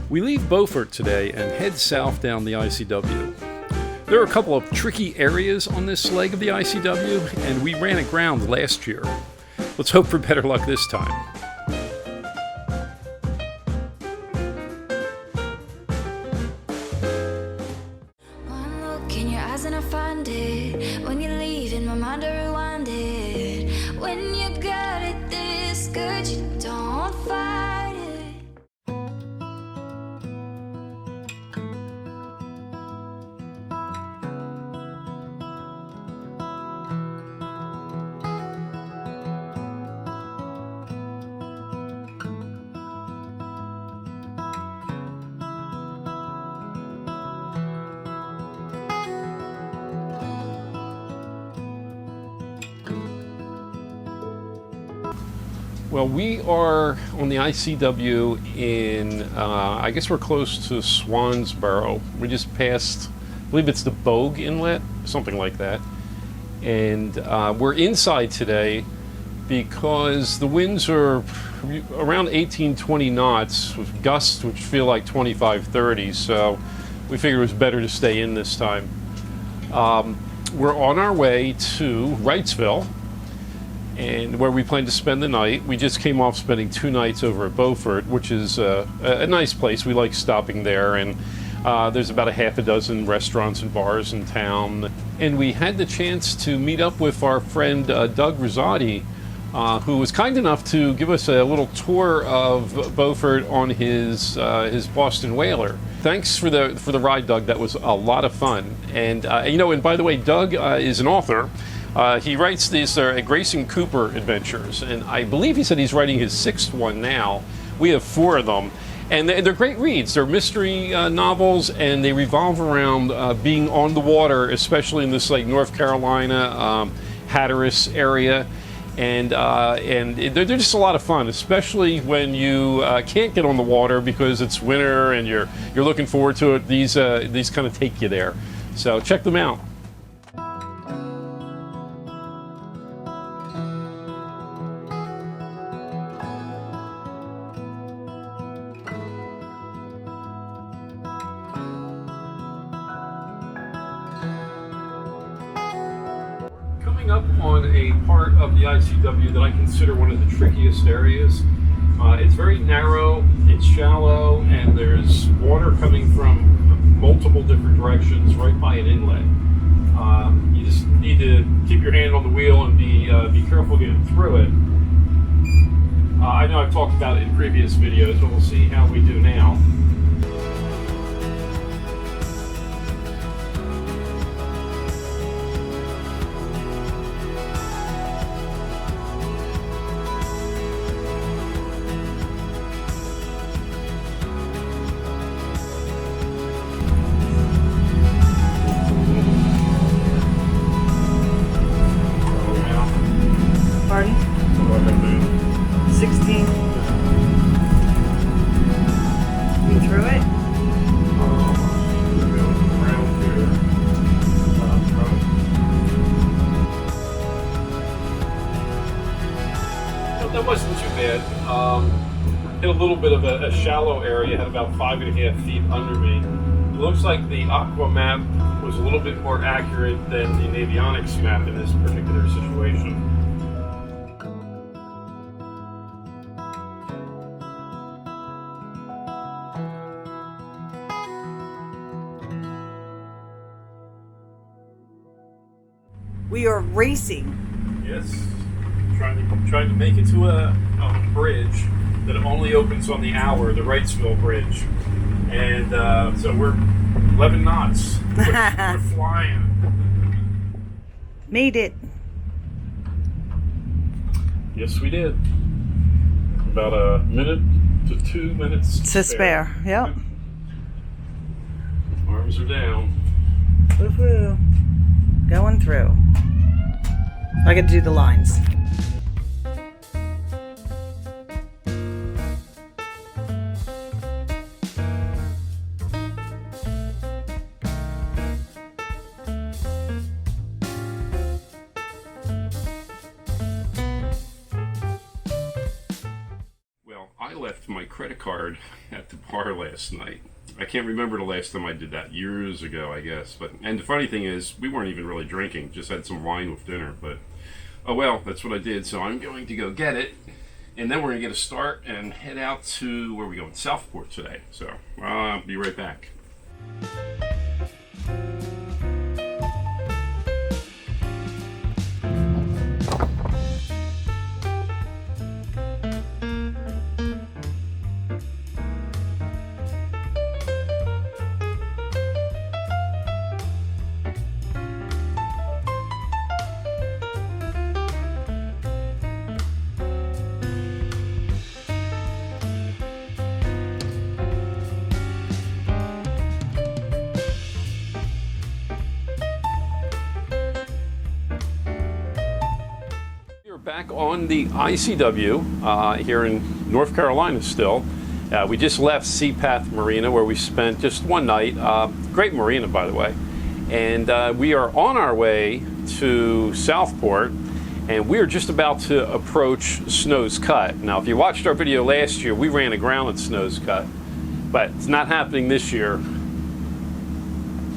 We leave Beaufort today and head south down the ICW. There are a couple of tricky areas on this leg of the ICW, and we ran aground last year. Let's hope for better luck this time. One look in your eyes and I find it. When you leave in my mind I rewind it. When you got it this good, you don't fight it. Well, we are on the ICW in, I guess we're close to Swansboro. We just passed, I believe it's the Bogue Inlet, something like that. And we're inside today because the winds are around 18-20 knots with gusts which feel like 25-30, so we figured it was better to stay in this time. We're on our way to Wrightsville, and where we plan to spend the night. We just came off spending 2 nights over at Beaufort, which is a nice place. We like stopping there, and there's about a half a dozen restaurants and bars in town. And we had the chance to meet up with our friend Doug Rosati, who was kind enough to give us a little tour of Beaufort on his Boston Whaler. Thanks for the ride, Doug. That was a lot of fun. And and by the way, Doug is an author. He writes these Grayson Cooper adventures, and I believe he said he's writing his 6th one now. We have 4 of them, and they're great reads. They're mystery novels, and they revolve around being on the water, especially in this North Carolina, Hatteras area, and they're just a lot of fun, especially when you can't get on the water because it's winter and you're looking forward to it. These kind of take you there, so check them out. Coming up on a part of the ICW that I consider one of the trickiest areas. It's very narrow, it's shallow, and there's water coming from multiple different directions right by an inlet. You just need to keep your hand on the wheel and be careful getting through it. I know I've talked about it in previous videos, but we'll see how we do now. Pardon? 16. You through it? That wasn't too bad. Hit a little bit of a shallow area, had about 5.5 feet under me. It looks like the Aqua map was a little bit more accurate than the Navionics map in this particular situation. We are racing. Yes, trying to make it to a bridge that only opens on the hour, the Wrightsville Bridge, and so we're 11 knots. We're flying. Made it. Yes, we did. About a minute to 2 minutes To spare. Yep. Arms are down. Woo-hoo. Going through. I got to do the lines. I left my credit card at the bar last night. I can't remember the last time I did that. Years ago, I guess. And the funny thing is, we weren't even really drinking. Just had some wine with dinner. But, oh well, that's what I did. So I'm going to go get it. And then we're going to get a start and head out to, where are we going? Southport today. So I'll be right back. Back on the ICW here in North Carolina still. We just left Seapath Marina where we spent just one night. Great marina, by the way. And we are on our way to Southport, and we are just about to approach Snow's Cut. Now, if you watched our video last year, we ran aground at Snow's Cut, but it's not happening this year.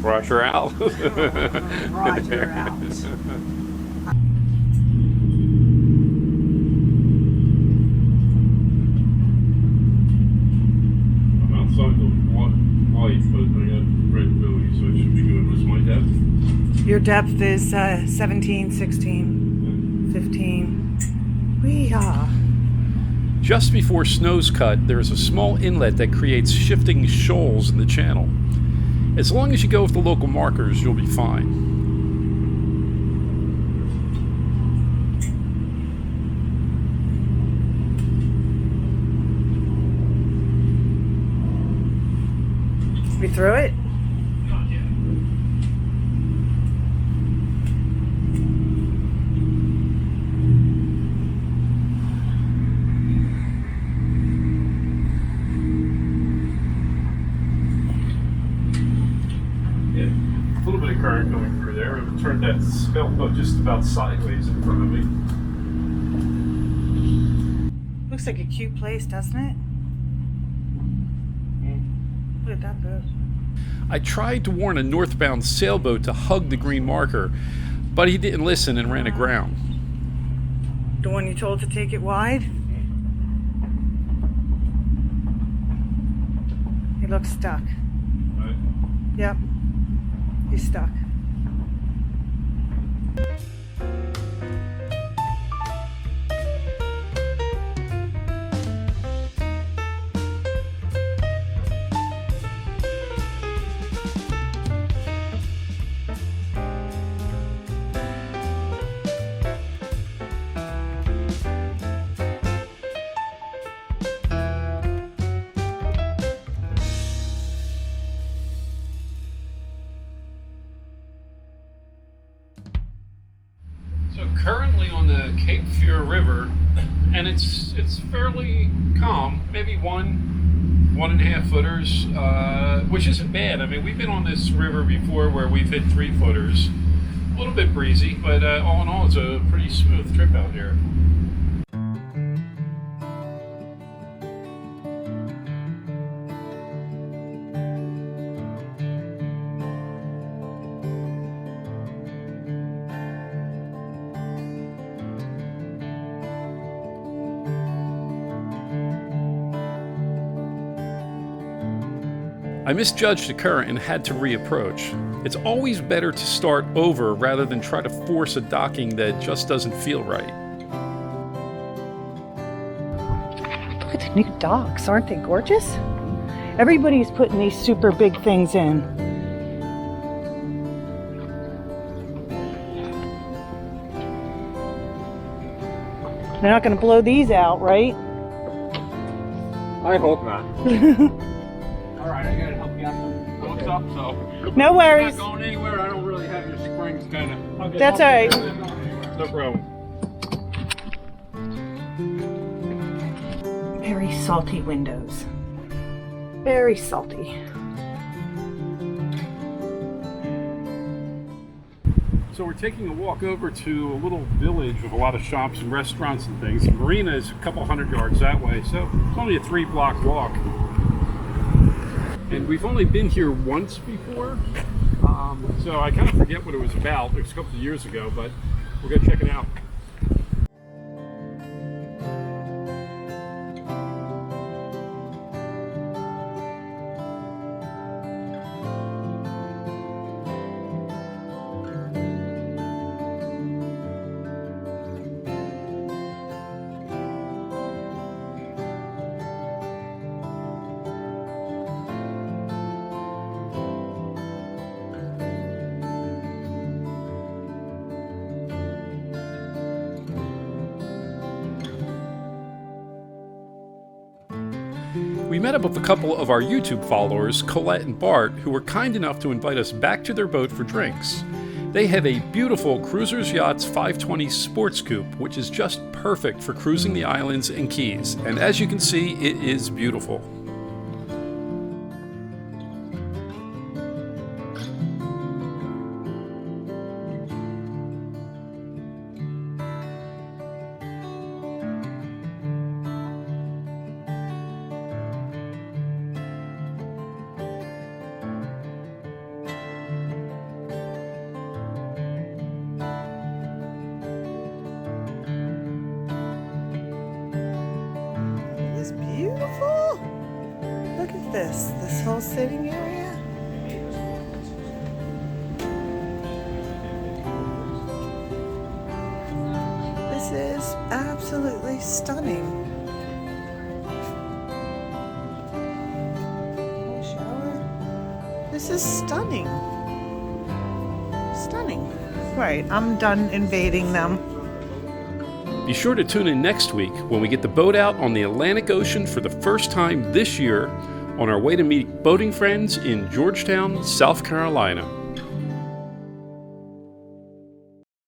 Roger out. Roger out. Your depth is 17, 16, 15. Wee-haw. Just before Snow's Cut, there's a small inlet that creates shifting shoals in the channel. As long as you go with the local markers, you'll be fine. We through it? A little bit of current going through there. I've turned that sailboat just about sideways in front of me. Looks like a cute place, doesn't it? Look at that boat. I tried to warn a northbound sailboat to hug the green marker, but he didn't listen and ran aground. The one you told to take it wide? He looks stuck. Right. Yep. He's stuck. So currently on the Cape Fear River, and it's fairly calm, maybe 1.5 footers, which isn't bad. I mean, we've been on this river before where we've hit 3 footers. A little bit breezy, but all in all, it's a pretty smooth trip out here. I misjudged the current and had to reapproach. It's always better to start over rather than try to force a docking that just doesn't feel right. Look at the new docks, aren't they gorgeous? Everybody's putting these super big things in. They're not going to blow these out, right? I hope not. Alright, I gotta help you out. What's up, so? No worries. I'm not going anywhere. I don't really have your springs kind of. That's alright. No problem. Very salty windows. Very salty. So we're taking a walk over to a little village with a lot of shops and restaurants and things. The marina is a couple 100 yards that way, so it's only a 3-block walk. And we've only been here once before, so I kind of forget what it was about. It was a couple of years ago, but we're going to check it out. We met up with a couple of our YouTube followers, Colette and Bart, who were kind enough to invite us back to their boat for drinks. They have a beautiful Cruisers Yacht's 520 Sport Coupe, which is just perfect for cruising the islands and keys. And as you can see, it is beautiful. It's beautiful. Look at this whole sitting area. This is absolutely stunning. Shower. This is stunning. Stunning. Right, I'm done invading them. Be sure to tune in next week when we get the boat out on the Atlantic Ocean for the first time this year on our way to meet boating friends in Georgetown, South Carolina.